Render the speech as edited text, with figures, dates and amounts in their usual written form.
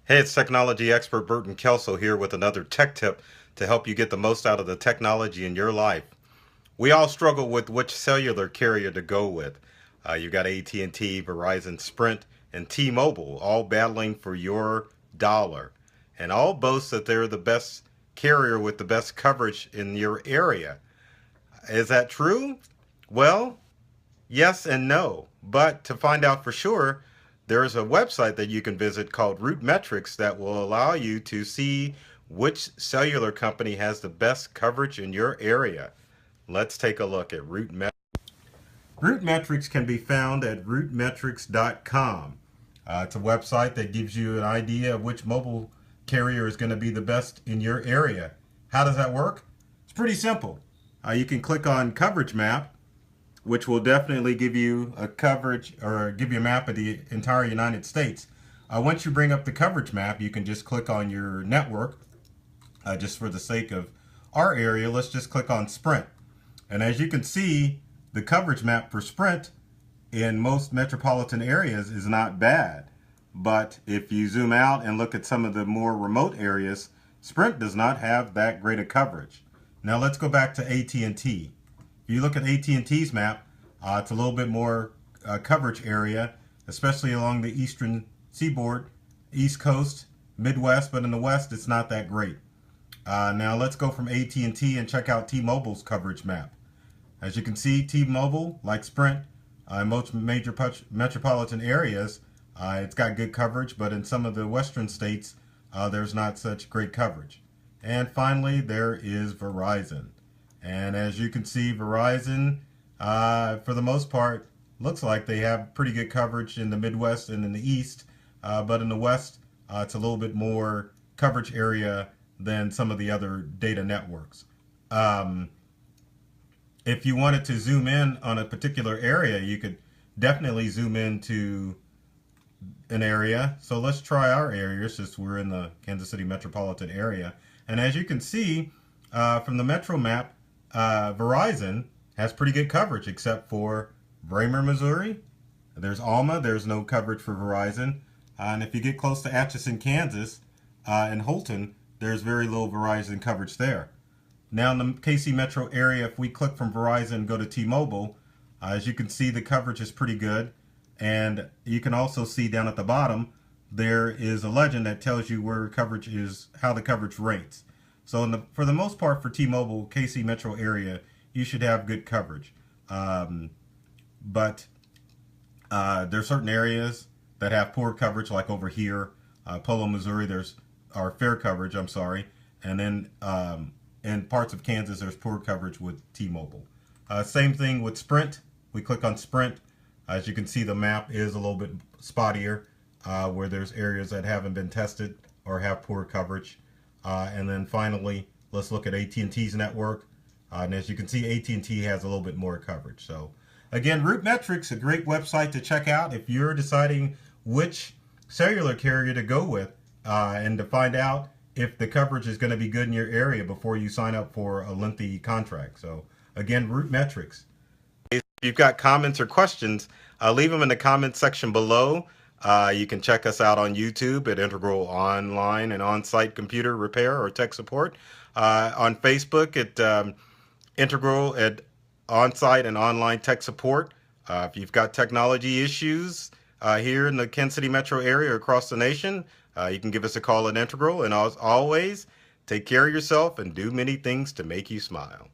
Hey, it's technology expert Burton Kelso here with another tech tip to help you get the most out of the technology in your life. We all struggle with which cellular carrier to go with. You've got AT&T, Verizon, Sprint, and T-Mobile all battling for your dollar, and all boast that they're the best carrier with the best coverage in your area. Is that true? Well, yes and no. But to find out for sure, there's a website that you can visit called RootMetrics that will allow you to see which cellular company has the best coverage in your area. Let's take a look at RootMetrics. RootMetrics can be found at rootmetrics.com. It's a website that gives you an idea of which mobile carrier is going to be the best in your area. How does that work? It's pretty simple. You can click on Coverage Map, which will definitely give you a coverage or give you a map of the entire United States. Once you bring up the coverage map, you can just click on your network. Just for the sake of our area, let's just click on Sprint. And as you can see, the coverage map for Sprint in most metropolitan areas is not bad. But if you zoom out and look at some of the more remote areas, Sprint does not have that great a coverage. Now let's go back to AT&T. If you look at AT&T's map, it's a little bit more coverage area, especially along the eastern seaboard, east coast, Midwest, but in the west it's not that great. Now let's go from AT&T and check out T-Mobile's coverage map. As you can see, T-Mobile, like Sprint, in most major metropolitan areas, it's got good coverage, but in some of the western states, there's not such great coverage. And finally, there is Verizon. And as you can see, Verizon, for the most part, looks like they have pretty good coverage in the Midwest and in the East, but in the West, it's a little bit more coverage area than some of the other data networks. If you wanted to zoom in on a particular area, you could definitely zoom into an area. So let's try our area since we're in the Kansas City metropolitan area. And as you can see from the metro map, Verizon has pretty good coverage except for Bramer, Missouri. There's Alma. There's no coverage for Verizon. And if you get close to Atchison, Kansas, and Holton, there's very little Verizon coverage there. Now in the KC metro area, if we click from Verizon and go to T-Mobile, as you can see, the coverage is pretty good. And you can also see down at the bottom, there is a legend that tells you where coverage is, how the coverage rates. So for the most part for T-Mobile, KC metro area, you should have good coverage. But there are certain areas that have poor coverage, like over here, Polo, Missouri, there's fair coverage, I'm sorry. And then in parts of Kansas, there's poor coverage with T-Mobile. Same thing with Sprint. We click on Sprint. As you can see, the map is a little bit spottier, where there's areas that haven't been tested or have poor coverage. And then finally, let's look at AT&T's network. And as you can see, AT&T has a little bit more coverage. So again, RootMetrics, a great website to check out if you're deciding which cellular carrier to go with, and to find out if the coverage is going to be good in your area before you sign up for a lengthy contract. So again, RootMetrics. If you've got comments or questions, leave them in the comments section below. You can check us out on YouTube at Integral Online and On-Site Computer Repair or Tech Support. On Facebook at Integral at On-Site and Online Tech Support. If you've got technology issues here in the Kansas City metro area or across the nation, you can give us a call at Integral. And as always, take care of yourself and do many things to make you smile.